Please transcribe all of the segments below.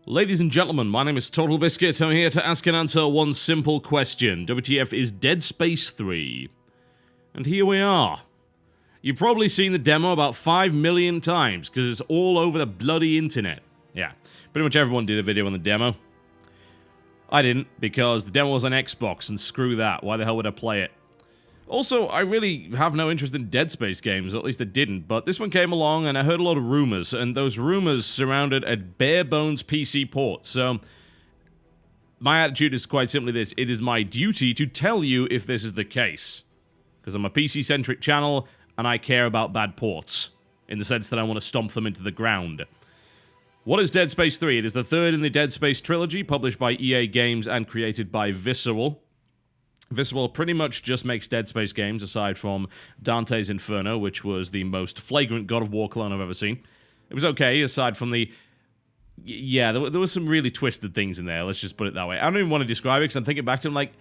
Ladies and gentlemen, my name is TotalBiscuit. I'm here to ask and answer one simple question. WTF is Dead Space 3? And here we are. You've probably seen the demo about 5 million times, because it's all over the bloody internet. Yeah, pretty much everyone did a video on the demo. I didn't, because the demo was on Xbox, and screw that. Why the hell would I play it? Also, I really have no interest in Dead Space games, or at least I didn't, but this one came along and I heard a lot of rumors, and those rumors surrounded a bare-bones PC port, so my attitude is quite simply this: it is my duty to tell you if this is the case, because I'm a PC-centric channel, and I care about bad ports, in the sense that I want to stomp them into the ground. What is Dead Space 3? It is the third in the Dead Space trilogy, published by EA Games and created by Visceral. Visceral pretty much just makes Dead Space games, aside from Dante's Inferno, which was the most flagrant God of War clone I've ever seen. It was okay, aside from the... Yeah, there was some really twisted things in there, let's just put it that way. I don't even want to describe it, because I'm thinking back to it, I'm like,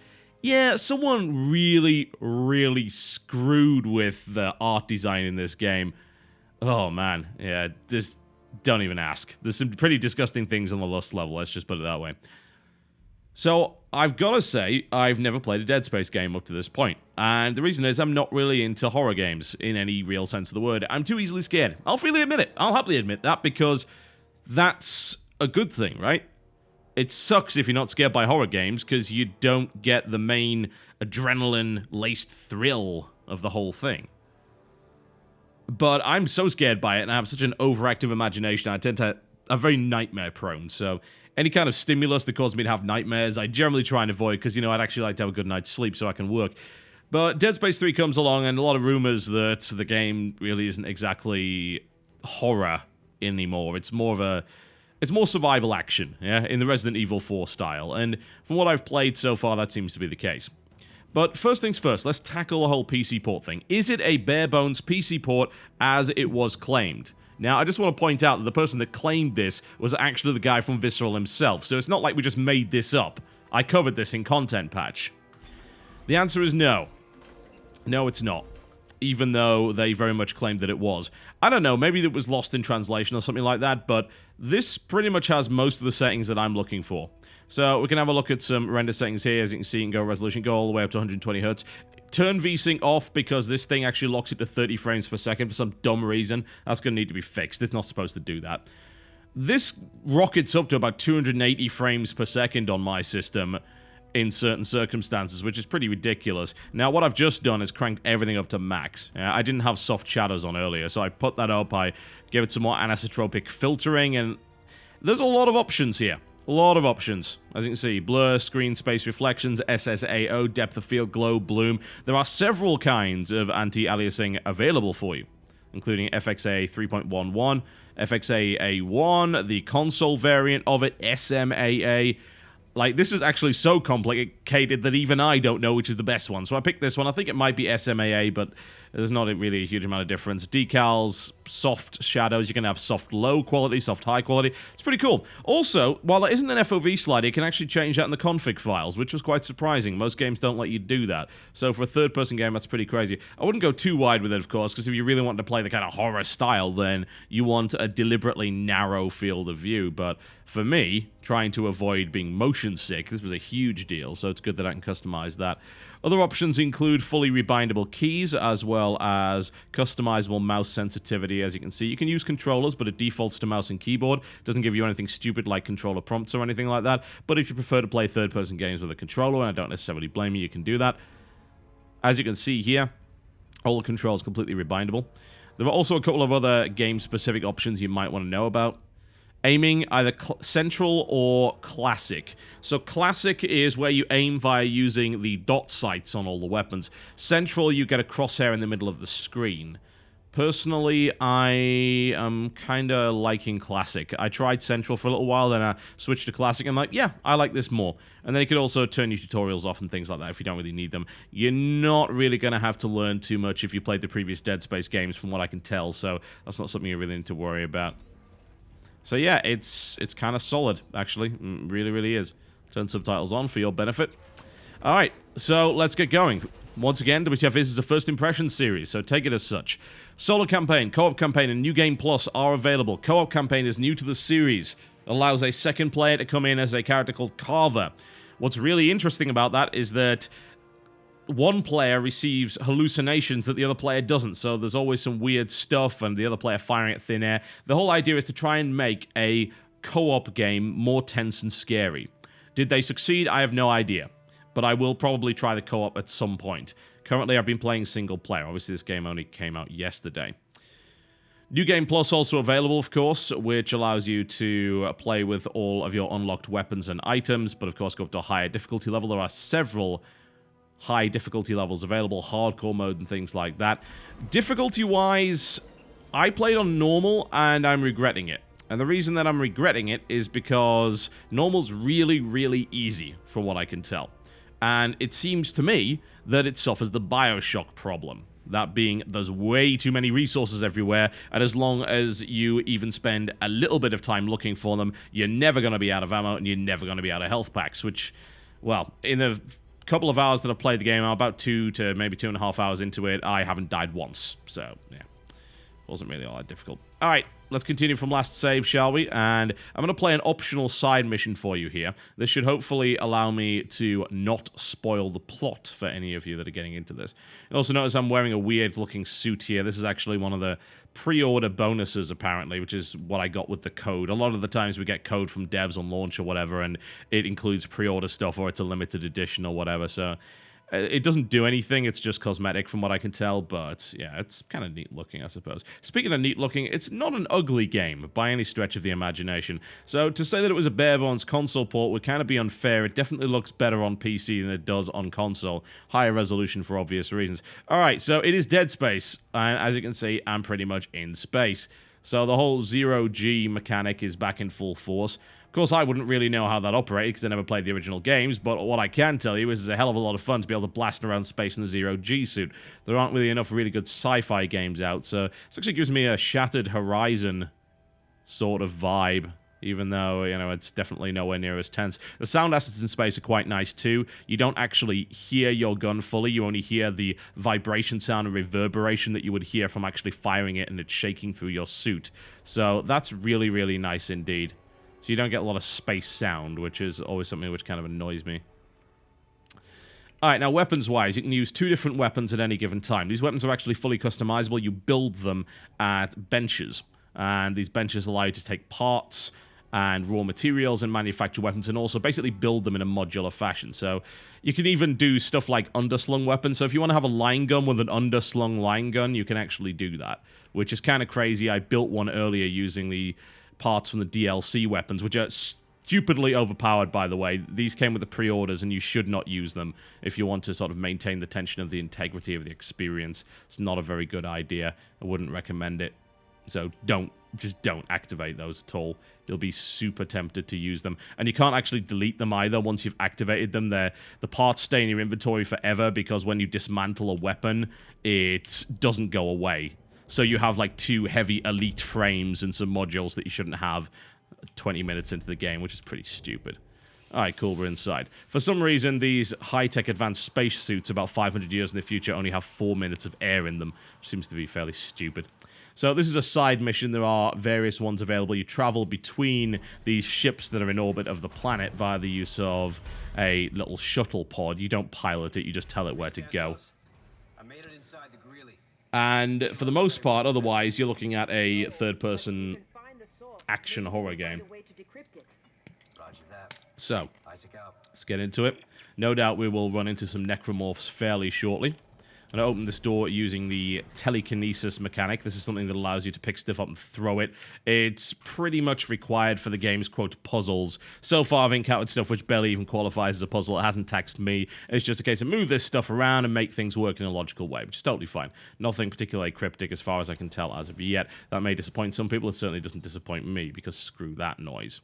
yeah, someone really, really screwed with the art design in this game. Oh, man. Yeah, just don't even ask. There's some pretty disgusting things on the lust level, let's just put it that way. So, I've got to say, I've never played a Dead Space game up to this point. And the reason is I'm not really into horror games in any real sense of the word. I'm too easily scared. I'll freely admit it. I'll happily admit that, because that's a good thing, right? It sucks if you're not scared by horror games, because you don't get the main adrenaline-laced thrill of the whole thing. But I'm so scared by it, and I have such an overactive imagination, I'm very nightmare-prone, so any kind of stimulus that causes me to have nightmares, I generally try and avoid, because, you know, I'd actually like to have a good night's sleep so I can work. But Dead Space 3 comes along, and a lot of rumors that the game really isn't exactly horror anymore. It's more survival action, yeah, in the Resident Evil 4 style, and from what I've played so far, that seems to be the case. But first things first, let's tackle the whole PC port thing. Is it a bare-bones PC port as it was claimed? Now, I just want to point out that the person that claimed this was actually the guy from Visceral himself, so it's not like we just made this up. I covered this in Content Patch. The answer is no. No, it's not. Even though they very much claimed that it was. I don't know, maybe it was lost in translation or something like that, but this pretty much has most of the settings that I'm looking for. So we can have a look at some render settings here. As you can see, you can go resolution, go all the way up to 120 Hz. Turn VSync off, because this thing actually locks it to 30 frames per second for some dumb reason. That's going to need to be fixed. It's not supposed to do that. This rockets up to about 280 frames per second on my system in certain circumstances, which is pretty ridiculous. Now, what I've just done is cranked everything up to max. I didn't have soft shadows on earlier, so I put that up, I gave it some more anisotropic filtering, and there's a lot of options here. A lot of options. As you can see, blur, screen space reflections, SSAO, depth of field, glow, bloom. There are several kinds of anti-aliasing available for you, including FXA 3.11, FXA-A1, the console variant of it, SMAA. Like, this is actually so complicated that even I don't know which is the best one. So I picked this one. I think it might be SMAA, but there's not really a huge amount of difference. Decals, soft shadows. You can have soft low quality, soft high quality. It's pretty cool. Also, while there isn't an FOV slider, you can actually change that in the config files, which was quite surprising. Most games don't let you do that. So for a third-person game, that's pretty crazy. I wouldn't go too wide with it, of course, because if you really want to play the kind of horror style, then you want a deliberately narrow field of view. But for me, trying to avoid being motion sick, this was a huge deal, so it's good that I can customize that. Other options include fully rebindable keys, as well as customizable mouse sensitivity. As you can see, you can use controllers, but it defaults to mouse and keyboard. It doesn't give you anything stupid like controller prompts or anything like that. But if you prefer to play third-person games with a controller, and I don't necessarily blame you, you can do that. As you can see here, all the controls completely rebindable. There are also a couple of other game-specific options you might want to know about. Aiming, either central or classic. So classic is where you aim via using the dot sights on all the weapons. Central, you get a crosshair in the middle of the screen. Personally, I am kind of liking classic. I tried central for a little while, then I switched to classic, and I'm like, yeah, I like this more. And then you could also turn your tutorials off and things like that if you don't really need them. You're not really going to have to learn too much if you played the previous Dead Space games, from what I can tell, so that's not something you really need to worry about. So yeah, it's kind of solid, actually. Really, really is. Turn subtitles on for your benefit. Alright, so let's get going. Once again, WTF is a first impression series, so take it as such. Solo campaign, co-op campaign, and New Game Plus are available. Co-op campaign is new to the series. allows a second player to come in as a character called Carver. What's really interesting about that is that one player receives hallucinations that the other player doesn't, so there's always some weird stuff and the other player firing at thin air. The whole idea is to try and make a co-op game more tense and scary. Did they succeed? I have no idea, but I will probably try the co-op at some point. Currently, I've been playing single player. Obviously, this game only came out yesterday. New Game Plus also available, of course, which allows you to play with all of your unlocked weapons and items, but of course go up to a higher difficulty level. There are several high difficulty levels available, hardcore mode and things like that. Difficulty-wise, I played on normal and I'm regretting it. And the reason that I'm regretting it is because normal's really, really easy from what I can tell. And it seems to me that it suffers the Bioshock problem. That being, there's way too many resources everywhere, and as long as you even spend a little bit of time looking for them, you're never going to be out of ammo and you're never going to be out of health packs, which, well, in the couple of hours that I've played the game, I'm about 2 to maybe 2.5 hours into it, I haven't died once. So, yeah. Wasn't really all that difficult. Alright, let's continue from last save, shall we? And I'm going to play an optional side mission for you here. This should hopefully allow me to not spoil the plot for any of you that are getting into this. And also notice I'm wearing a weird-looking suit here. This is actually one of the pre-order bonuses, apparently, which is what I got with the code. A lot of the times we get code from devs on launch or whatever, and it includes pre-order stuff, or it's a limited edition or whatever, so it doesn't do anything, it's just cosmetic from what I can tell, but yeah, it's kind of neat looking, I suppose. Speaking of neat looking, it's not an ugly game by any stretch of the imagination, so to say that it was a bare bones console port would kind of be unfair. It definitely looks better on PC than it does on console. Higher resolution for obvious reasons. Alright, so it is Dead Space, and as you can see, I'm pretty much in space. So the whole zero-G mechanic is back in full force. Of course, I wouldn't really know how that operated because I never played the original games, but what I can tell you is it's a hell of a lot of fun to be able to blast around space in a zero-G suit. There aren't really enough really good sci-fi games out, so this actually gives me a Shattered Horizon sort of vibe, even though, you know, it's definitely nowhere near as tense. The sound assets in space are quite nice too. You don't actually hear your gun fully, you only hear the vibration sound and reverberation that you would hear from actually firing it and it shaking through your suit. So that's really, really nice indeed. So you don't get a lot of space sound, which is always something which kind of annoys me. Alright, now weapons-wise, you can use 2 different weapons at any given time. These weapons are actually fully customizable. You build them at benches. And these benches allow you to take parts and raw materials and manufacture weapons, and also basically build them in a modular fashion. So you can even do stuff like underslung weapons. So if you want to have a line gun with an underslung line gun, you can actually do that, which is kind of crazy. I built one earlier using the parts from the DLC weapons, which are stupidly overpowered, by the way. These came with the pre-orders, and you should not use them if you want to sort of maintain the tension of the integrity of the experience. It's not a very good idea. I wouldn't recommend it. So just don't activate those at all. You'll be super tempted to use them. And you can't actually delete them either once you've activated them. The parts stay in your inventory forever, because when you dismantle a weapon, it doesn't go away. So you have like 2 heavy elite frames and some modules that you shouldn't have 20 minutes into the game, which is pretty stupid. Alright, cool, we're inside. For some reason, these high-tech advanced spacesuits about 500 years in the future only have 4 minutes of air in them, which seems to be fairly stupid. So this is a side mission. There are various ones available. You travel between these ships that are in orbit of the planet via the use of a little shuttle pod. You don't pilot it, you just tell it where to go. I made it inside the Greeley. And for the most part, otherwise, you're looking at a third-person action horror game. So, let's get into it. No doubt we will run into some necromorphs fairly shortly. I'm going to open this door using the telekinesis mechanic. This is something that allows you to pick stuff up and throw it. It's pretty much required for the game's, quote, puzzles. So far, I've encountered stuff which barely even qualifies as a puzzle. It hasn't taxed me. It's just a case of move this stuff around and make things work in a logical way, which is totally fine. Nothing particularly cryptic as far as I can tell as of yet. That may disappoint some people. It certainly doesn't disappoint me, because screw that noise.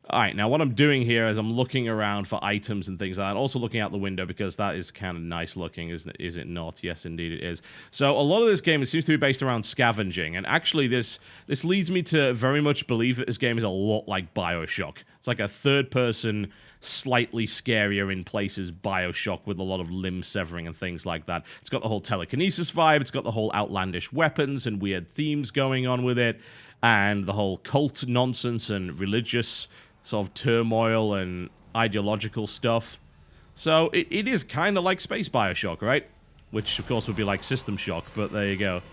Alright, now what I'm doing here is I'm looking around for items and things like that. Also looking out the window, because that is kind of nice looking, is it not? Yes, indeed it is. So a lot of this game seems to be based around scavenging, and actually this leads me to very much believe that this game is a lot like Bioshock. It's like a third-person, slightly scarier in places Bioshock with a lot of limb severing and things like that. It's got the whole telekinesis vibe, it's got the whole outlandish weapons and weird themes going on with it. and the whole cult nonsense and religious sort of turmoil and ideological stuff. So it is kind of like Space Bioshock, right? Which, of course, would be like System Shock, but there you go.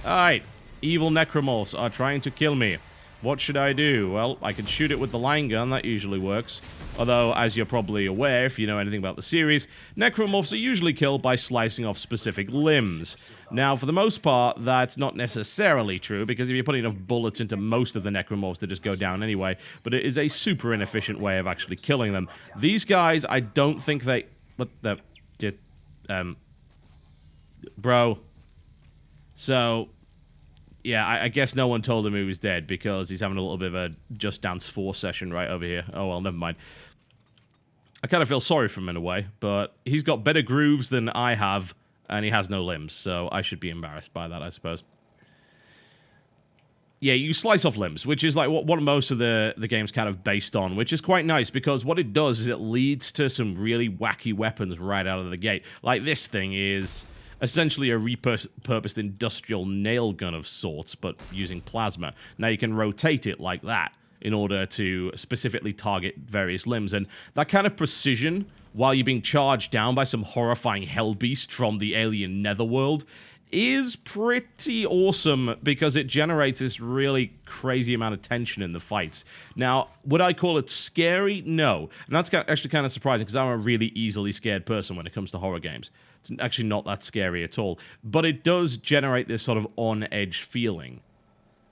Alright, evil necromorphs are trying to kill me. What should I do? Well, I can shoot it with the line gun, that usually works. Although, as you're probably aware, if you know anything about the series, necromorphs are usually killed by slicing off specific limbs. Now, for the most part, that's not necessarily true, because if you put enough bullets into most of the necromorphs, they just go down anyway. But it is a super inefficient way of actually killing them. These guys, I don't think they... What the... Just... Bro. So... Yeah, I guess no one told him he was dead because he's having a little bit of a Just Dance 4 session right over here. Oh, well, never mind. I kind of feel sorry for him in a way, but he's got better grooves than I have, and he has no limbs, so I should be embarrassed by that, I suppose. Yeah, you slice off limbs, which is like what most of the game's kind of based on, which is quite nice, because what it does is it leads to some really wacky weapons right out of the gate. Like this thing is... essentially a repurposed industrial nail gun of sorts, but using plasma. Now you can rotate it like that in order to specifically target various limbs, and that kind of precision, while you're being charged down by some horrifying hellbeast from the alien netherworld, is pretty awesome because it generates this really crazy amount of tension in the fights. Now, would I call it scary? No. And that's actually kind of surprising because I'm a really easily scared person when it comes to horror games. It's actually not that scary at all. But it does generate this sort of on-edge feeling.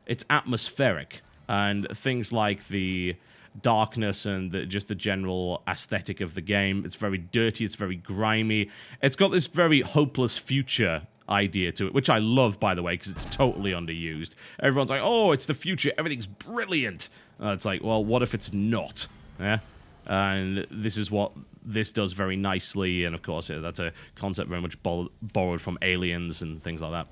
It's atmospheric. And things like the darkness and just the general aesthetic of the game. It's very dirty, it's very grimy. It's got this very hopeless future idea to it, which I love, by the way, because it's totally underused. Everyone's like, oh, it's the future, everything's brilliant. It's like, well, what if it's not? Yeah? And this is what this does very nicely, and of course, that's a concept very much borrowed from Aliens and things like that.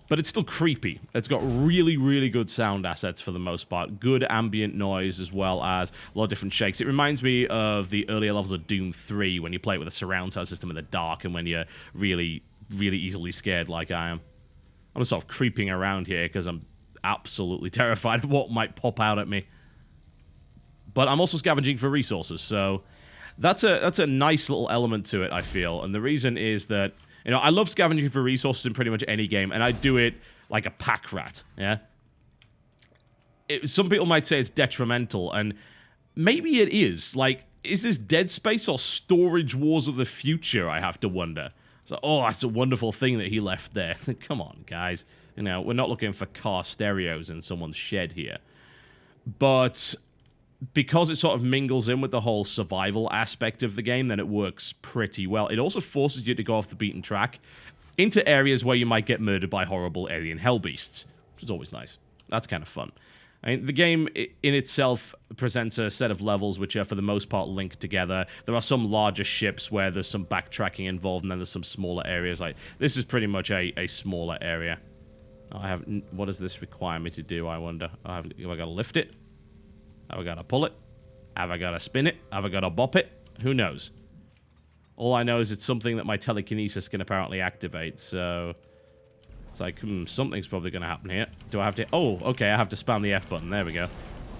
But it's still creepy. It's got really, really good sound assets for the most part. Good ambient noise as well as a lot of different shakes. It reminds me of the earlier levels of Doom 3 when you play it with a surround sound system in the dark and when you're really, really easily scared like I am. I'm just sort of creeping around here because I'm absolutely terrified of what might pop out at me. But I'm also scavenging for resources, so that's a nice little element to it, I feel. And the reason is that, you know, I love scavenging for resources in pretty much any game, and I do it like a pack rat, yeah? Some people might say it's detrimental, and maybe it is. Like, is this Dead Space or Storage Wars of the Future, I have to wonder. So, oh, that's a wonderful thing that he left there. Come on, guys. You know, we're not looking for car stereos in someone's shed here. But because it sort of mingles in with the whole survival aspect of the game, then it works pretty well. It also forces you to go off the beaten track into areas where you might get murdered by horrible alien hellbeasts, which is always nice. That's kind of fun. I mean, the game in itself presents a set of levels which are, for the most part, linked together. There are some larger ships where there's some backtracking involved, and then there's some smaller areas. Like, this is pretty much a smaller area. What does this require me to do, I wonder? Have I got to lift it? Have I got to pull it? Have I got to spin it? Have I got to bop it? Who knows? All I know is it's something that my telekinesis can apparently activate, so... It's like, something's probably going to happen here. Do I have to... Oh, okay, I have to spam the F button. There we go.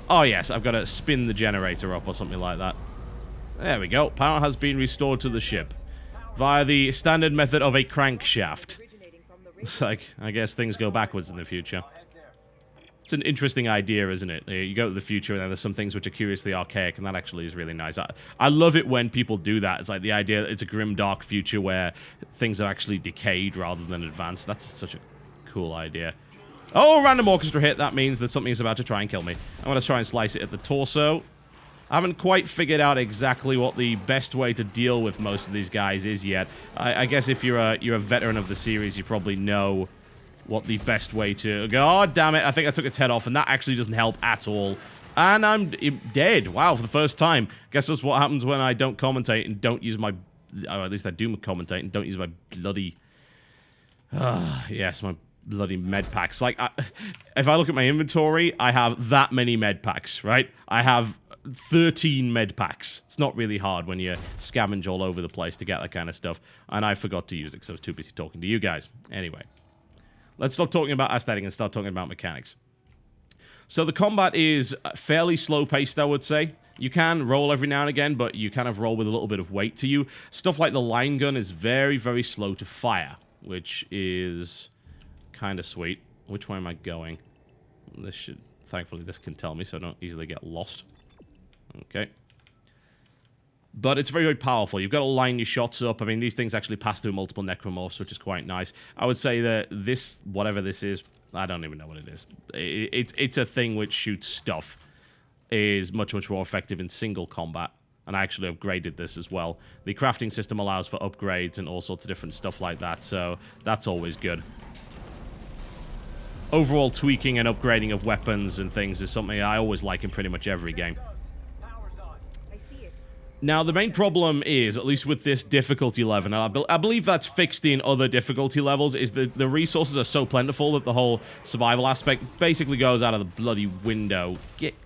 Oh, yes, I've got to spin the generator up or something like that. There we go. Power has been restored to the ship via the standard method of a crankshaft. It's like, I guess things go backwards in the future. It's an interesting idea, isn't it? You go to the future and then there's some things which are curiously archaic, and that actually is really nice. I love it when people do that. It's like the idea that it's a grim, dark future where things are actually decayed rather than advanced. That's such a cool idea. Oh, random orchestra hit. That means that something is about to try and kill me. I'm going to try and slice it at the torso. I haven't quite figured out exactly what the best way to deal with most of these guys is yet. I guess if you're a veteran of the series, you probably know what the best way to... God damn it, I think I took its head off, and that actually doesn't help at all. And I'm dead. Wow, for the first time. Guess that's what happens when I don't commentate and don't use my... Or at least I do commentate and don't use my bloody... yes, my bloody med packs. Like, if I look at my inventory, I have that many med packs, right? I have 13 med packs. It's not really hard when you scavenge all over the place to get that kind of stuff. And I forgot to use it because I was too busy talking to you guys. Anyway. Let's stop talking about aesthetic and start talking about mechanics. So the combat is fairly slow-paced, I would say. You can roll every now and again, but you kind of roll with a little bit of weight to you. Stuff like the line gun is very, very slow to fire, which is kind of sweet. Which way am I going? This should... Thankfully, this can tell me, so I don't easily get lost. Okay. But it's very, very powerful. You've got to line your shots up. I mean, these things actually pass through multiple necromorphs, which is quite nice. I would say that this, whatever this is, I don't even know what it is. It's a thing which shoots stuff. Is much, much more effective in single combat. And I actually upgraded this as well. The crafting system allows for upgrades and all sorts of different stuff like that, so that's always good. Overall tweaking and upgrading of weapons and things is something I always like in pretty much every game. Now, the main problem is, at least with this difficulty level, and I believe that's fixed in other difficulty levels, is that the resources are so plentiful that the whole survival aspect basically goes out of the bloody window.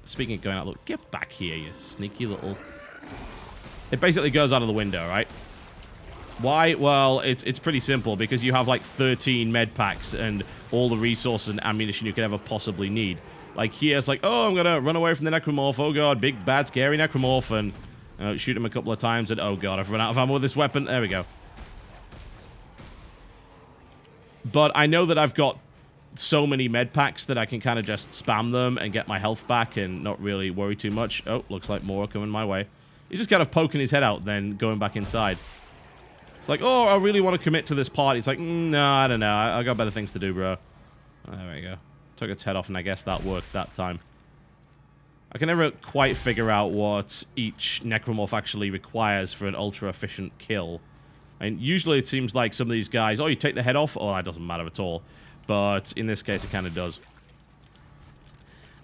Speaking of going out, look, get back here, you sneaky little... It basically goes out of the window, right? Why? Well, it's pretty simple, because you have like 13 med packs and all the resources and ammunition you could ever possibly need. Like here, it's like, oh, I'm gonna run away from the necromorph, oh god, big, bad, scary necromorph, and... shoot him a couple of times, and oh god, I've run out of ammo with this weapon. There we go. But I know that I've got so many med packs that I can kind of just spam them and get my health back and not really worry too much. Oh, looks like more are coming my way. He's just kind of poking his head out, then going back inside. It's like, oh, I really want to commit to this party. It's like, no, I don't know. I got better things to do, bro. There we go. Took its head off, and I guess that worked that time. I can never quite figure out what each necromorph actually requires for an ultra-efficient kill. And usually it seems like some of these guys, oh, you take the head off? Oh, that doesn't matter at all. But in this case, it kind of does.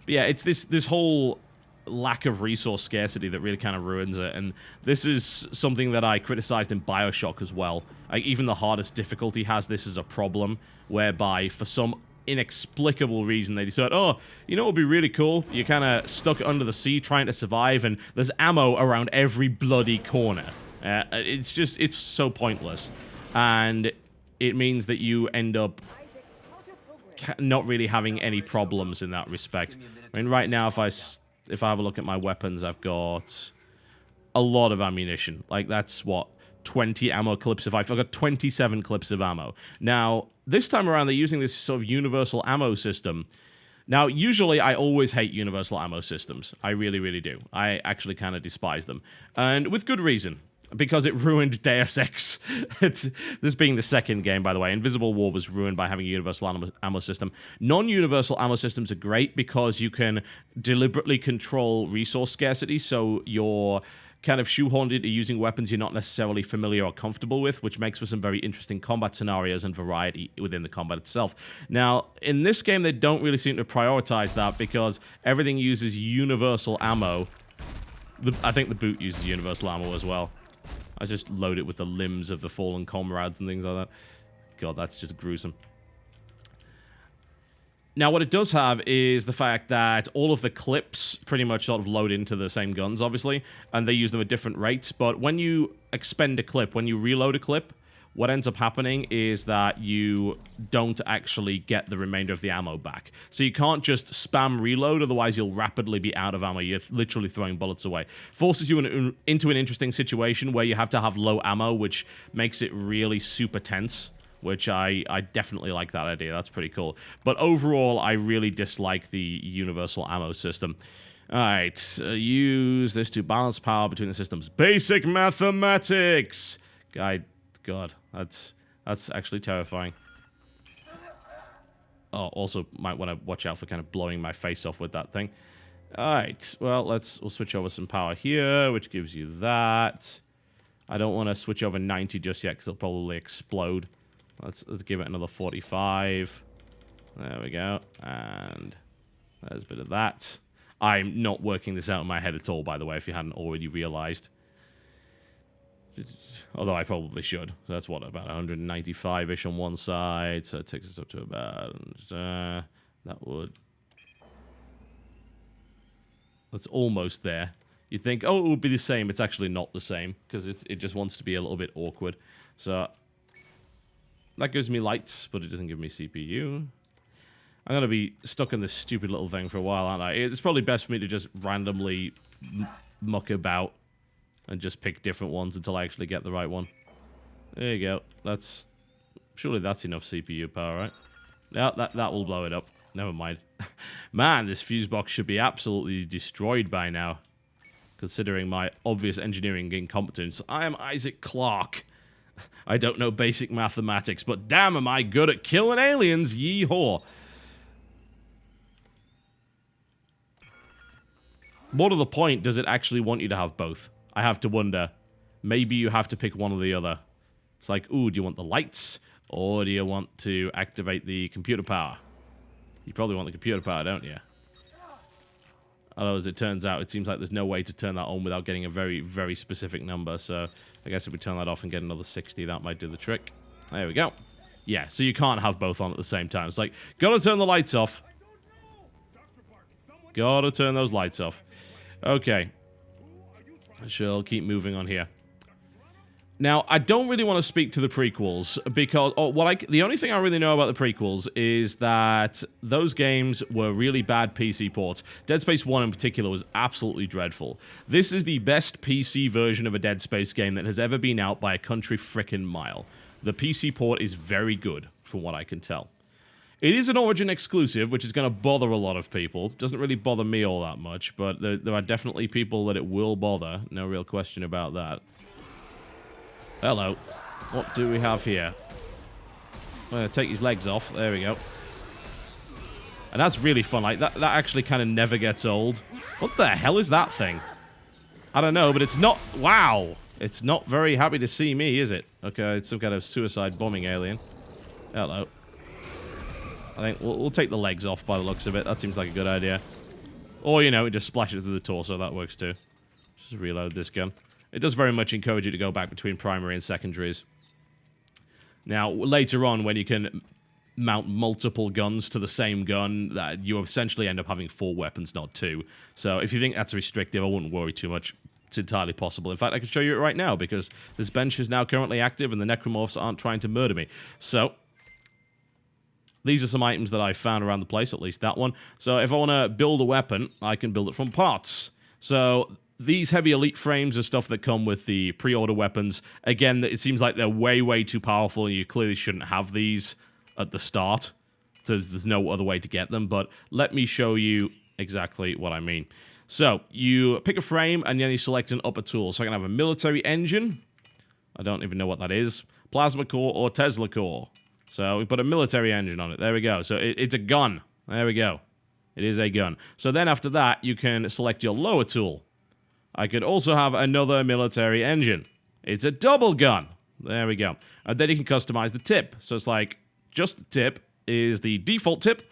But yeah, it's this whole lack of resource scarcity that really kind of ruins it. And this is something that I criticized in Bioshock as well. Like, even the hardest difficulty has this as a problem, whereby for some inexplicable reason they decide, oh, you know what would be really cool? You're kind of stuck under the sea trying to survive, and there's ammo around every bloody corner. It's so pointless. And it means that you end up not really having any problems in that respect. I mean, right now, if I have a look at my weapons, I've got a lot of ammunition. Like, that's what, 20 ammo clips. I've got 27 clips of ammo. Now, this time around, they're using this sort of universal ammo system. Now, usually, I always hate universal ammo systems. I really, really do. I actually kind of despise them. And with good reason. Because it ruined Deus Ex. This being the second game, by the way. Invisible War was ruined by having a universal ammo system. Non-universal ammo systems are great because you can deliberately control resource scarcity, so you're kind of shoehorned into using weapons you're not necessarily familiar or comfortable with, which makes for some very interesting combat scenarios and variety within the combat itself. Now, in this game, they don't really seem to prioritize that because everything uses universal ammo. I think the boot uses universal ammo as well. I just load it with the limbs of the fallen comrades and things like that. God, that's just gruesome. Now, what it does have is the fact that all of the clips pretty much sort of load into the same guns, obviously, and they use them at different rates. But when you expend a clip, when you reload a clip, what ends up happening is that you don't actually get the remainder of the ammo back. So you can't just spam reload, otherwise you'll rapidly be out of ammo. You're literally throwing bullets away. Forces you into an interesting situation where you have to have low ammo, which makes it really super tense, which I definitely like that idea. That's pretty cool. But overall, I really dislike the universal ammo system. Alright, use this to balance power between the systems. Basic mathematics! God, that's actually terrifying. Oh, also might want to watch out for kind of blowing my face off with that thing. Alright, well, we'll switch over some power here, which gives you that. I don't want to switch over 90 just yet, because it'll probably explode. Let's give it another 45. There we go. And there's a bit of that. I'm not working this out in my head at all, by the way, if you hadn't already realized. Although I probably should. So that's what, about 195-ish on one side. So it takes us up to about... that would... That's almost there. You'd think, oh, it would be the same. It's actually not the same, because it just wants to be a little bit awkward. So... that gives me lights, but it doesn't give me CPU. I'm going to be stuck in this stupid little thing for a while, aren't I? It's probably best for me to just randomly muck about and just pick different ones until I actually get the right one. There you go. That's... Surely that's enough CPU power, right? Yeah, that will blow it up. Never mind. Man, this fuse box should be absolutely destroyed by now. Considering my obvious engineering incompetence. I am Isaac Clarke. I don't know basic mathematics, but damn am I good at killing aliens, yee-haw. What of the point does it actually want you to have both? I have to wonder. Maybe you have to pick one or the other. It's like, ooh, do you want the lights? Or do you want to activate the computer power? You probably want the computer power, don't you? Although, as it turns out, it seems like there's no way to turn that on without getting a very, very specific number. So, I guess if we turn that off and get another 60, that might do the trick. There we go. Yeah, so you can't have both on at the same time. It's like, gotta turn the lights off. Gotta turn those lights off. Okay. I shall keep moving on here. Now, I don't really want to speak to the prequels because the only thing I really know about the prequels is that those games were really bad PC ports. Dead Space 1 in particular was absolutely dreadful. This is the best PC version of a Dead Space game that has ever been out by a country frickin' mile. The PC port is very good, from what I can tell. It is an Origin exclusive, which is going to bother a lot of people. Doesn't really bother me all that much, but there are definitely people that it will bother. No real question about that. Hello. What do we have here? I'm going to take his legs off. There we go. And that's really fun. Like, that actually kind of never gets old. What the hell is that thing? I don't know, but it's not... Wow! It's not very happy to see me, is it? Okay, it's some kind of suicide bombing alien. Hello. I think we'll take the legs off by the looks of it. That seems like a good idea. Or, you know, just splash it through the torso. That works too. Just reload this gun. It does very much encourage you to go back between primary and secondaries. Now, later on, when you can mount multiple guns to the same gun, that you essentially end up having 4 weapons, not 2. So if you think that's restrictive, I wouldn't worry too much. It's entirely possible. In fact, I can show you it right now, because this bench is now currently active and the necromorphs aren't trying to murder me. So... these are some items that I found around the place, at least that one. So if I want to build a weapon, I can build it from parts. So these heavy elite frames are stuff that come with the pre-order weapons. Again, it seems like they're way, way too powerful, and you clearly shouldn't have these at the start. So there's no other way to get them, but let me show you exactly what I mean. So you pick a frame, and then you select an upper tool. So I can have a military engine. I don't even know what that is. Plasma core or Tesla core. So we put a military engine on it. There we go. So it's a gun. There we go. It is a gun. So then after that, you can select your lower tool. I could also have another military engine. It's a double gun. There we go. And then you can customize the tip. So it's like, just the tip is the default tip,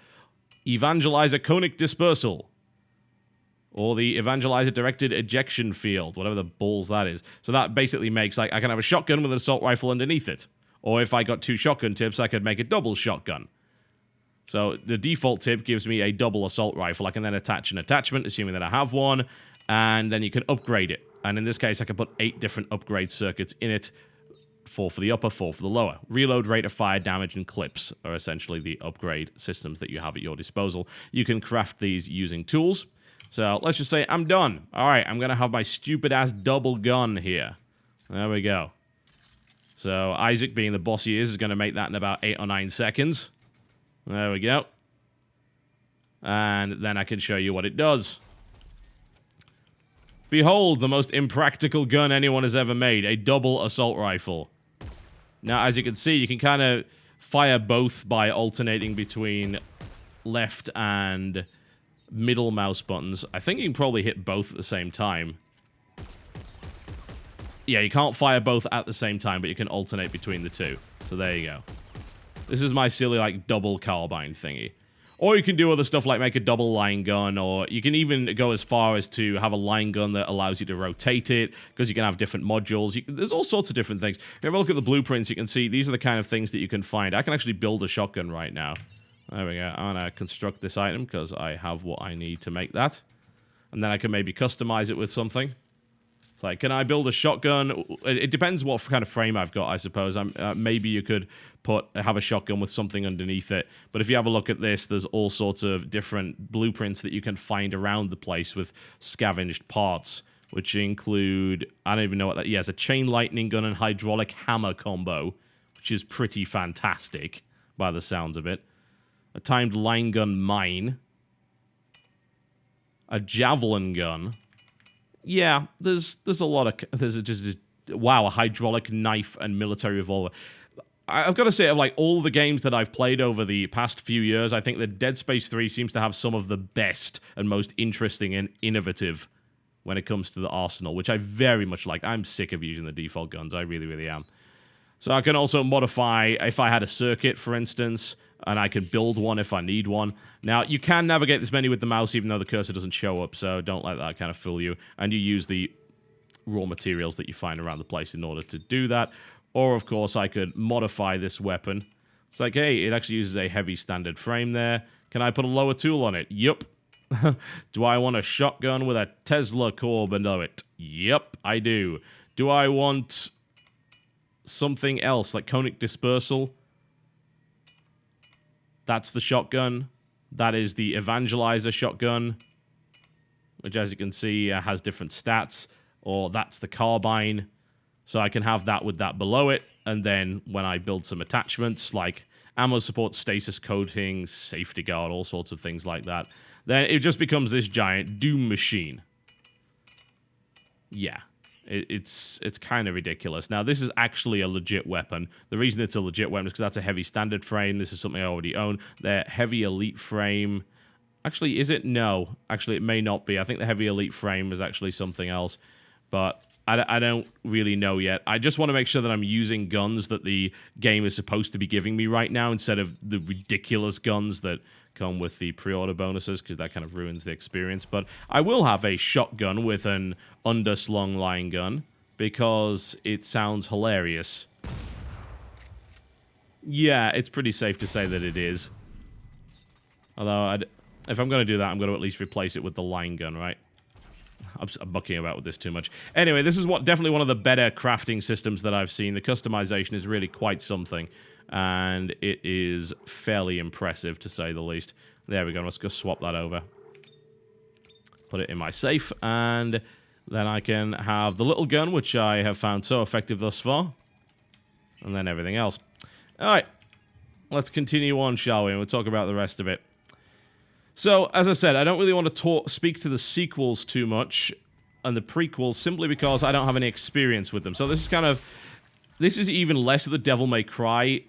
Evangelizer Conic Dispersal. Or the Evangelizer Directed Ejection Field, whatever the balls that is. So that basically makes, like, I can have a shotgun with an assault rifle underneath it. Or if I got 2 shotgun tips, I could make a double shotgun. So the default tip gives me a double assault rifle. I can then attach an attachment, assuming that I have one, and then you can upgrade it. And in this case, I can put 8 different upgrade circuits in it. 4 for the upper, 4 for the lower. Reload rate of fire, damage, and clips are essentially the upgrade systems that you have at your disposal. You can craft these using tools. So let's just say I'm done. All right, I'm going to have my stupid-ass double gun here. There we go. So Isaac, being the boss he is going to make that in about 8 or 9 seconds. There we go. And then I can show you what it does. Behold, the most impractical gun anyone has ever made. A double assault rifle. Now, as you can see, you can kind of fire both by alternating between left and middle mouse buttons. I think you can probably hit both at the same time. Yeah, you can't fire both at the same time, but you can alternate between the two. So there you go. This is my silly, like, double carbine thingy. Or you can do other stuff like make a double line gun, or you can even go as far as to have a line gun that allows you to rotate it, because you can have different modules. There's all sorts of different things. If you have a look at the blueprints, you can see these are the kind of things that you can find. I can actually build a shotgun right now. There we go. I'm going to construct this item, because I have what I need to make that. And then I can maybe customize it with something. Like, can I build a shotgun? It depends what kind of frame I've got, I suppose. Maybe you could have a shotgun with something underneath it. But if you have a look at this, there's all sorts of different blueprints that you can find around the place with scavenged parts, which include, I don't even know what that, yeah, it's a chain lightning gun and hydraulic hammer combo, which is pretty fantastic by the sounds of it. A timed line gun mine. A javelin gun. Yeah, there's a lot of, wow, a hydraulic knife and military revolver. I've got to say, of like all the games that I've played over the past few years, I think that Dead Space 3 seems to have some of the best and most interesting and innovative when it comes to the arsenal, which I very much like. I'm sick of using the default guns. I really, really am. So I can also modify, if I had a circuit, for instance, and I can build one if I need one. Now, you can navigate this menu with the mouse, even though the cursor doesn't show up, so don't let that kind of fool you. And you use the raw materials that you find around the place in order to do that. Or, of course, I could modify this weapon. It's like, hey, it actually uses a heavy standard frame there. Can I put a lower tool on it? Yup. Do I want a shotgun with a Tesla core below it? Yep, I do. Do I want something else, like conic dispersal? That's the shotgun. That is the evangelizer shotgun, which, as you can see, has different stats. Or that's the carbine. So I can have that with that below it. And then when I build some attachments, like ammo support, stasis coating, safety guard, all sorts of things like that, then it just becomes this giant doom machine. Yeah. It's kind of ridiculous. Now, this is actually a legit weapon. The reason it's a legit weapon is because that's a heavy standard frame. This is something I already own. The heavy elite frame... Actually, is it? No. Actually, it may not be. I think the heavy elite frame is actually something else. But I don't really know yet. I just want to make sure that I'm using guns that the game is supposed to be giving me right now instead of the ridiculous guns that come with the pre-order bonuses, because that kind of ruins the experience. But I will have a shotgun with an underslung line gun because it sounds hilarious. Yeah, it's pretty safe to say that it is. Although, if I'm going to do that, I'm going to at least replace it with the line gun, right? I'm mucking about with this too much. Anyway, this is definitely one of the better crafting systems that I've seen. The customization is really quite something, and it is fairly impressive, to say the least. There we go. Let's go swap that over. Put it in my safe, and then I can have the little gun, which I have found so effective thus far, and then everything else. Alright, let's continue on, shall we? And we'll talk about the rest of it. So, as I said, I don't really want to speak to the sequels too much, and the prequels, simply because I don't have any experience with them. So this is kind of... This is even less of the Devil May Cry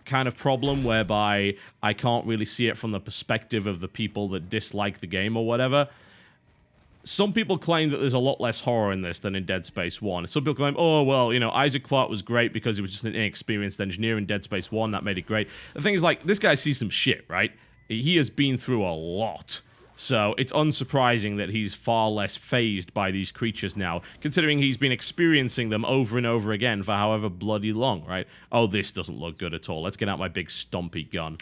kind of problem, whereby I can't really see it from the perspective of the people that dislike the game or whatever. Some people claim that there's a lot less horror in this than in Dead Space 1. Some people claim, oh, well, you know, Isaac Clarke was great because he was just an inexperienced engineer in Dead Space 1, that made it great. The thing is, like, this guy sees some shit, right? He has been through a lot. So it's unsurprising that he's far less fazed by these creatures now, considering he's been experiencing them over and over again for however bloody long, right? Oh, this doesn't look good at all. Let's get out my big stompy gun.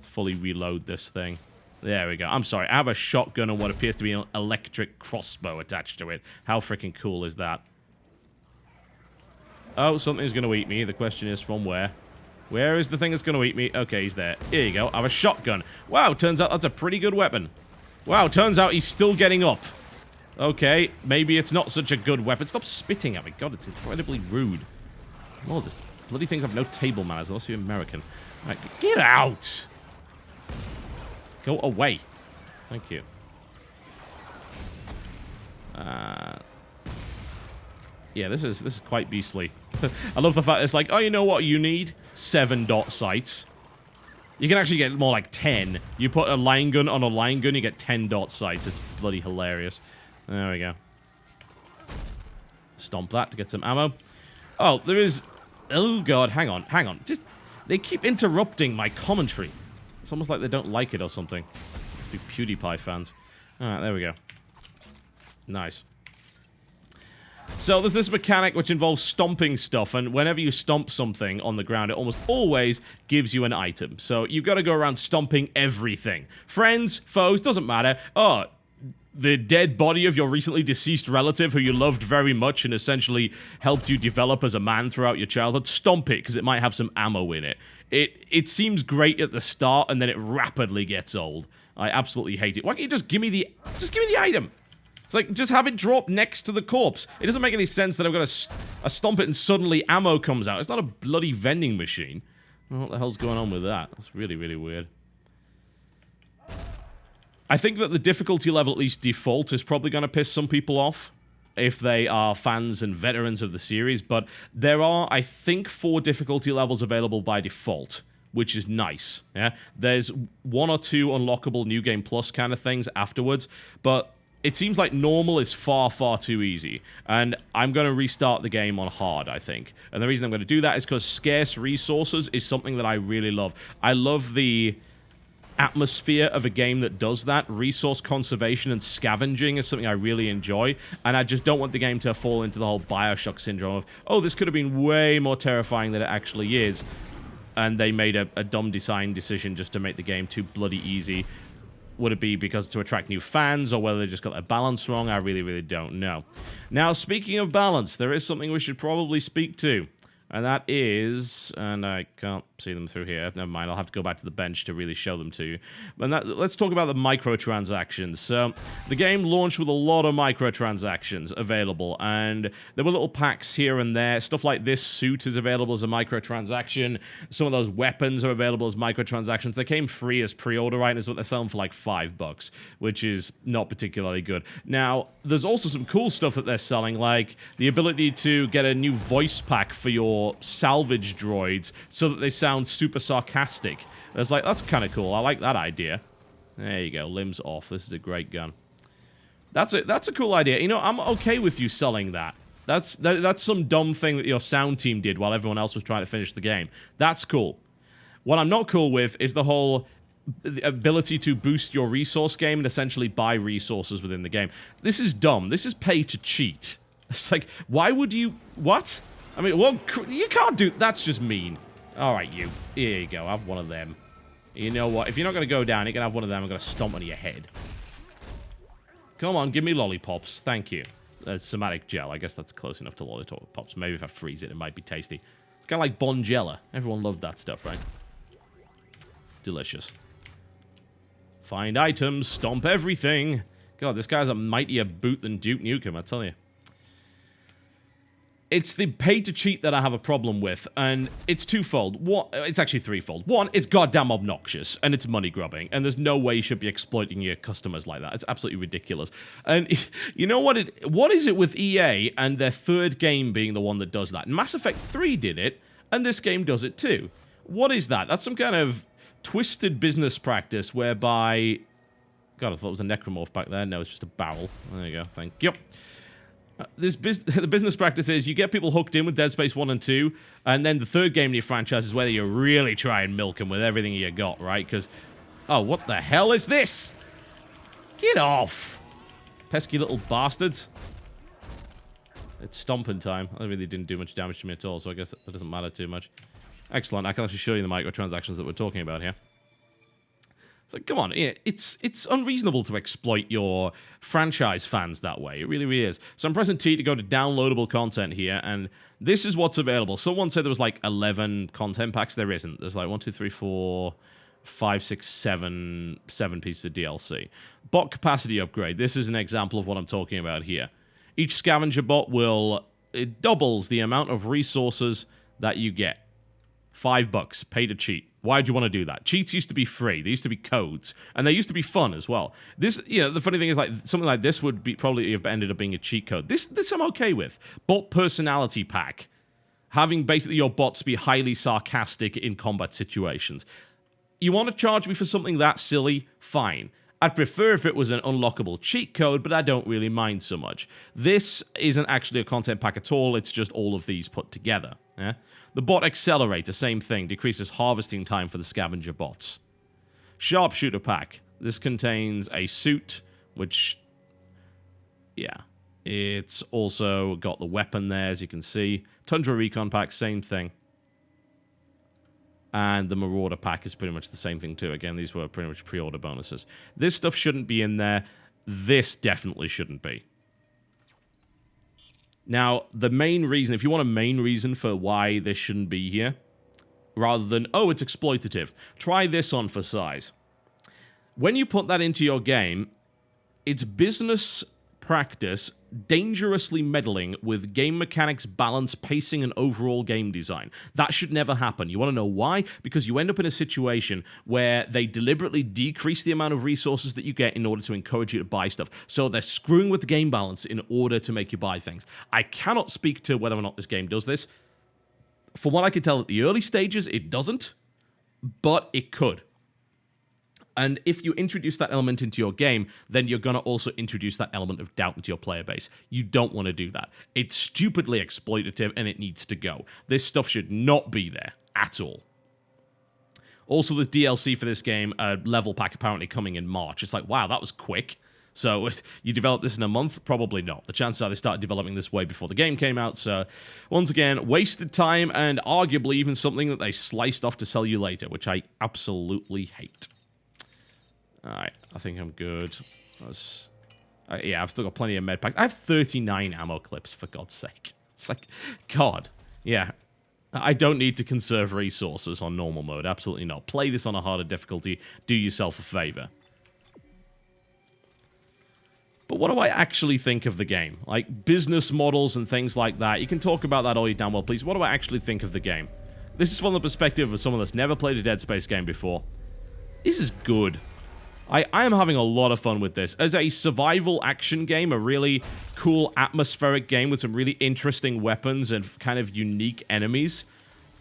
Fully reload this thing. There we go. I'm sorry, I have a shotgun and what appears to be an electric crossbow attached to it. How freaking cool is that? Oh, something's gonna eat me. The question is, from where? Where is the thing that's gonna eat me? Okay, he's there. Here you go. I have a shotgun. Wow, turns out that's a pretty good weapon. Wow, turns out he's still getting up. Okay, maybe it's not such a good weapon. Stop spitting at me. God, it's incredibly rude. Oh, this bloody things have no table manners unless you're American. Right, get out! Go away. Thank you. Yeah, this is quite beastly. I love the fact it's like, oh, you know what you need? 7 dot sights. You can actually get more like 10. You put a line gun on a line gun, you get 10 dot sights. It's bloody hilarious. There we go. Stomp that to get some ammo. Oh, there is... Oh, God, hang on, hang on. Just... They keep interrupting my commentary. It's almost like they don't like it or something. Must be PewDiePie fans. Alright, there we go. Nice. So there's this mechanic which involves stomping stuff, and whenever you stomp something on the ground, it almost always gives you an item. So you've got to go around stomping everything. Friends, foes, doesn't matter. Oh, the dead body of your recently deceased relative who you loved very much and essentially helped you develop as a man throughout your childhood, stomp it because it might have some ammo in it. It seems great at the start and then it rapidly gets old. I absolutely hate it. Why can't you just give me the item? It's like, just have it drop next to the corpse. It doesn't make any sense that I've got to stomp it and suddenly ammo comes out. It's not a bloody vending machine. What the hell's going on with that? That's really, really weird. I think that the difficulty level, at least default, is probably going to piss some people off if they are fans and veterans of the series, but there are, I think, 4 difficulty levels available by default, which is nice, yeah? There's 1 or 2 unlockable New Game Plus kind of things afterwards, but it seems like normal is far, far too easy, and I'm going to restart the game on hard, I think. And the reason I'm going to do that is because scarce resources is something that I really love. I love the atmosphere of a game that does that. Resource conservation and scavenging is something I really enjoy, and I just don't want the game to fall into the whole Bioshock syndrome of, oh, this could have been way more terrifying than it actually is, and they made a dumb design decision just to make the game too bloody easy. Would it be because to attract new fans, or whether they just got their balance wrong? I really, really don't know. Now, speaking of balance, there is something we should probably speak to. And that is, and I can't see them through here. Never mind, I'll have to go back to the bench to really show them to you. But let's talk about the microtransactions. So, the game launched with a lot of microtransactions available, and there were little packs here and there. Stuff like this suit is available as a microtransaction. Some of those weapons are available as microtransactions. They came free as pre-order items, but they're selling for like $5, which is not particularly good. Now, there's also some cool stuff that they're selling, like the ability to get a new voice pack for your salvage droids so that they sound super sarcastic. It's like, that's kind of cool. I like that idea. There you go, limbs off. This is a great gun. That's a cool idea. You know, I'm okay with you selling that. That's some dumb thing that your sound team did while everyone else was trying to finish the game. That's cool. What I'm not cool with is the whole ability to boost your resource game and essentially buy resources within the game. This is dumb. This is pay to cheat. It's like, why would you... What? I mean, well, you can't do... That's just mean. Alright, you. Here you go. Have one of them. You know what? If you're not going to go down, you can have one of them. I'm going to stomp on your head. Come on, give me lollipops. Thank you. Somatic gel. I guess that's close enough to lollipops. Maybe if I freeze it, it might be tasty. It's kind of like Bonjela. Everyone loved that stuff, right? Delicious. Find items. Stomp everything. God, this guy's a mightier boot than Duke Nukem, I tell you. It's the pay-to-cheat that I have a problem with, and it's twofold. It's actually threefold. One, it's goddamn obnoxious, and it's money-grubbing, and there's no way you should be exploiting your customers like that. It's absolutely ridiculous. And you know what is it with EA and their third game being the one that does that? Mass Effect 3 did it, and this game does it too. What is that? That's some kind of twisted business practice whereby... God, I thought it was a necromorph back there. No, it's just a barrel. There you go, thank you. The business practice is you get people hooked in with Dead Space 1 and 2, and then the third game in your franchise is where you really try and milk them with everything you got, right? Because, oh, what the hell is this? Get off! Pesky little bastards. It's stomping time. I really didn't do much damage to me at all, so I guess that doesn't matter too much. Excellent, I can actually show you the microtransactions that we're talking about here. It's like, come on, it's unreasonable to exploit your franchise fans that way. It really, really is. So I'm pressing T to go to downloadable content here, and this is what's available. Someone said there was like 11 content packs. There isn't. There's like 1, 2, 3, 4, 5, 6, 7 pieces of DLC. Bot capacity upgrade. This is an example of what I'm talking about here. Each scavenger bot it doubles the amount of resources that you get. $5, pay to cheat. Why do you want to do that? Cheats used to be free. They used to be codes. And they used to be fun as well. This, you know, the funny thing is, like, something like this would be probably have ended up being a cheat code. This I'm okay with. Bot personality pack. Having basically your bots be highly sarcastic in combat situations. You want to charge me for something that silly? Fine. I'd prefer if it was an unlockable cheat code, but I don't really mind so much. This isn't actually a content pack at all, it's just all of these put together. Yeah? The bot accelerator, same thing, decreases harvesting time for the scavenger bots. Sharpshooter pack. This contains a suit, which, yeah, it's also got the weapon there, as you can see. Tundra Recon pack, same thing. And the Marauder pack is pretty much the same thing too. Again, these were pretty much pre-order bonuses. This stuff shouldn't be in there. This definitely shouldn't be. Now, the main reason, if you want a main reason for why this shouldn't be here, rather than, oh, it's exploitative, try this on for size. When you put that into your game, it's business practice dangerously meddling with game mechanics, balance, pacing, and overall game design. That should never happen. You want to know why? Because you end up in a situation where they deliberately decrease the amount of resources that you get in order to encourage you to buy stuff. So they're screwing with the game balance in order to make you buy things. I cannot speak to whether or not this game does this. From what I can tell at the early stages, it doesn't, but it could. And if you introduce that element into your game, then you're going to also introduce that element of doubt into your player base. You don't want to do that. It's stupidly exploitative, and it needs to go. This stuff should not be there at all. Also, there's DLC for this game, a level pack apparently coming in March. It's like, wow, that was quick. So, you developed this in a month? Probably not. The chances are they started developing this way before the game came out, so, once again, wasted time, and arguably even something that they sliced off to sell you later, which I absolutely hate. Alright, I think I'm good. Yeah, I've still got plenty of med packs. I have 39 ammo clips, for God's sake. It's like, God. Yeah. I don't need to conserve resources on normal mode. Absolutely not. Play this on a harder difficulty. Do yourself a favor. But what do I actually think of the game? Like, business models and things like that. You can talk about that all you damn well please. What do I actually think of the game? This is from the perspective of someone that's never played a Dead Space game before. This is good. I am having a lot of fun with this. As a survival action game, a really cool atmospheric game with some really interesting weapons and kind of unique enemies,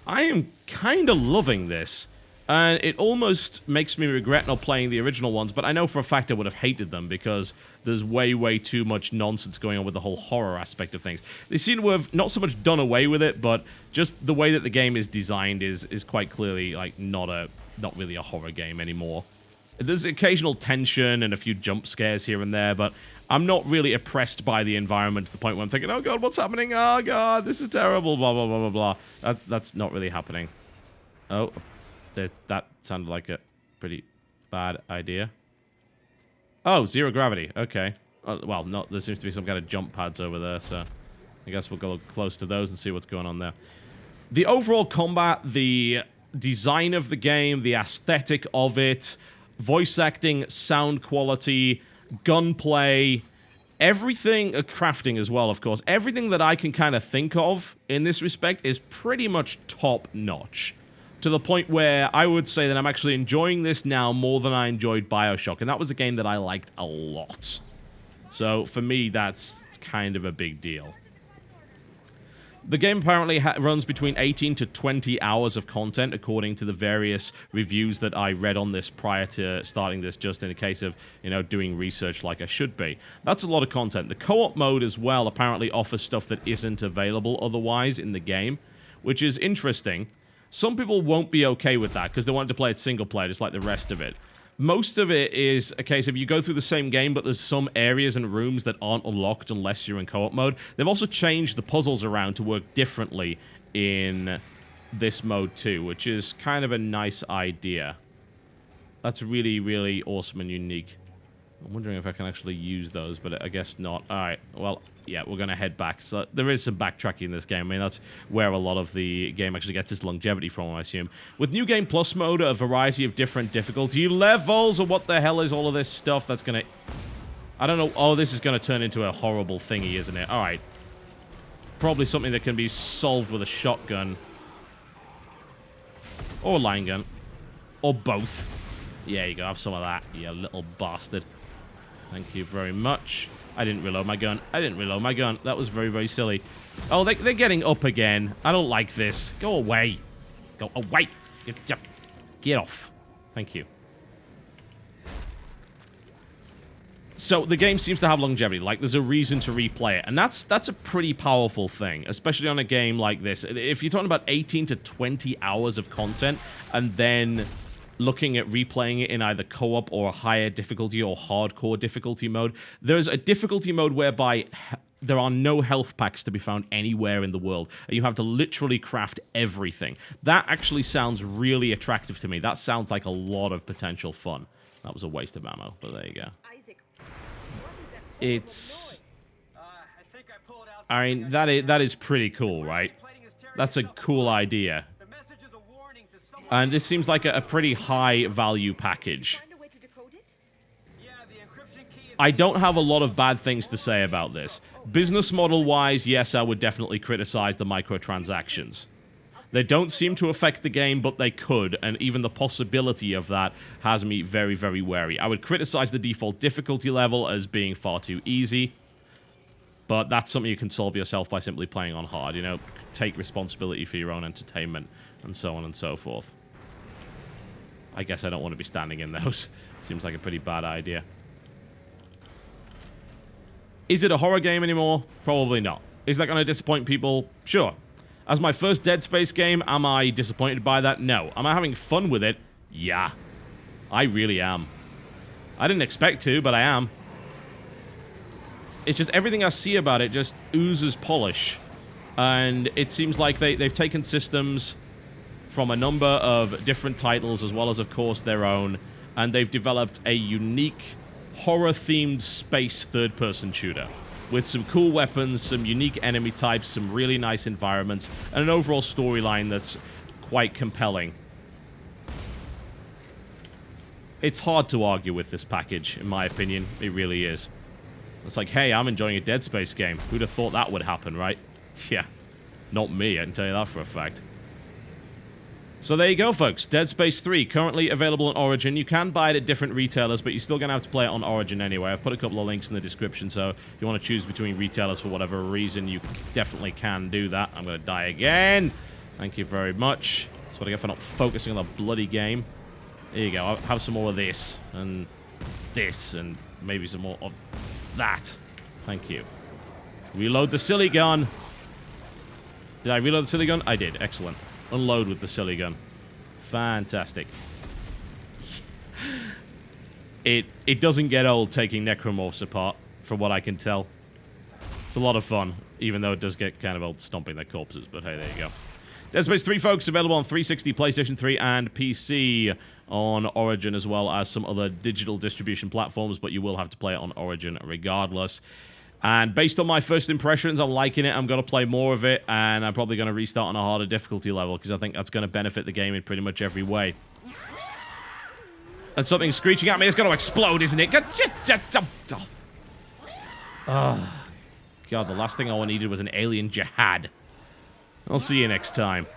I am kind of loving this. And it almost makes me regret not playing the original ones, but I know for a fact I would have hated them because there's way, way too much nonsense going on with the whole horror aspect of things. They seem to have not so much done away with it, but just the way that the game is designed is quite clearly like not really a horror game anymore. There's occasional tension and a few jump scares here and there, but I'm not really oppressed by the environment to the point where I'm thinking, oh god, what's happening? Oh god, this is terrible, blah, blah, blah, blah, blah. That's not really happening. Oh, that sounded like a pretty bad idea. Oh, zero gravity, okay. Well, no, there seems to be some kind of jump pads over there, so I guess we'll go close to those and see what's going on there. The overall combat, the design of the game, the aesthetic of it, voice acting, sound quality, gunplay, everything, crafting as well, of course. Everything that I can kind of think of in this respect is pretty much top-notch. To the point where I would say that I'm actually enjoying this now more than I enjoyed BioShock, and that was a game that I liked a lot. So, for me, that's kind of a big deal. The game apparently runs between 18 to 20 hours of content, according to the various reviews that I read on this prior to starting this, just in a case of, you know, doing research like I should be. That's a lot of content. The co-op mode as well apparently offers stuff that isn't available otherwise in the game, which is interesting. Some people won't be okay with that, because they want to play it single player, just like the rest of it. Most of it is a case of you go through the same game, but there's some areas and rooms that aren't unlocked unless you're in co-op mode. They've also changed the puzzles around to work differently in this mode too, which is kind of a nice idea. That's really, really awesome and unique. I'm wondering if I can actually use those, but I guess not. Alright, well, yeah, we're going to head back. So there is some backtracking in this game. I mean, that's where a lot of the game actually gets its longevity from, I assume. With New Game Plus mode, a variety of different difficulty levels, or what the hell is all of this stuff that's going to... I don't know. Oh, this is going to turn into a horrible thingy, isn't it? Alright. Probably something that can be solved with a shotgun. Or a line gun. Or both. Yeah, you go. Have some of that, you little bastard. Thank you very much. I didn't reload my gun. I didn't reload my gun. That was very, very silly. Oh, they're getting up again. I don't like this. Go away. Go away. Get off. Thank you. So, the game seems to have longevity. Like, there's a reason to replay it. And that's a pretty powerful thing, especially on a game like this. If you're talking about 18 to 20 hours of content, and then looking at replaying it in either co-op or a higher difficulty or hardcore difficulty mode. There's a difficulty mode whereby there are no health packs to be found anywhere in the world, and you have to literally craft everything. That actually sounds really attractive to me. That sounds like a lot of potential fun. That was a waste of ammo, but there you go. It's... I think I pulled out. I mean, that is pretty cool, right? That's a cool idea. The message is a warning to someone. And this seems like a pretty high value package. Yeah, the encryption key is. I don't have a lot of bad things to say about this. Business model wise, yes, I would definitely criticize the microtransactions. They don't seem to affect the game, but they could, and even the possibility of that has me very, very wary. I would criticize the default difficulty level as being far too easy, but that's something you can solve yourself by simply playing on hard, you know, take responsibility for your own entertainment, and so on and so forth. I guess I don't want to be standing in those. Seems like a pretty bad idea. Is it a horror game anymore? Probably not. Is that going to disappoint people? Sure. As my first Dead Space game, am I disappointed by that? No. Am I having fun with it? Yeah. I really am. I didn't expect to, but I am. It's just everything I see about it just oozes polish. And it seems like they've taken systems from a number of different titles, as well as, of course, their own, and they've developed a unique horror-themed space third-person shooter with some cool weapons, some unique enemy types, some really nice environments, and an overall storyline that's quite compelling. It's hard to argue with this package, in my opinion. It really is. It's like, hey, I'm enjoying a Dead Space game. Who'd have thought that would happen, right? Yeah. Not me, I can tell you that for a fact. So there you go, folks. Dead Space 3, currently available on Origin. You can buy it at different retailers, but you're still going to have to play it on Origin anyway. I've put a couple of links in the description, so if you want to choose between retailers for whatever reason, you definitely can do that. I'm going to die again. Thank you very much. That's what I get for not focusing on the bloody game. There you go. I'll have some more of this, and maybe some more of that. Thank you. Reload the silly gun. Did I reload the silly gun? I did. Excellent. Unload with the silly gun. Fantastic. It doesn't get old taking necromorphs apart, from what I can tell. It's a lot of fun, even though it does get kind of old stomping their corpses, but hey, there you go. Dead Space 3, folks, available on 360, PlayStation 3, and PC on Origin, as well as some other digital distribution platforms, but you will have to play it on Origin regardless. And based on my first impressions, I'm liking it. I'm going to play more of it, and I'm probably going to restart on a harder difficulty level, because I think that's going to benefit the game in pretty much every way. And something screeching at me is going to explode, isn't it? Oh. God, the last thing I needed was an alien jihad. I'll see you next time.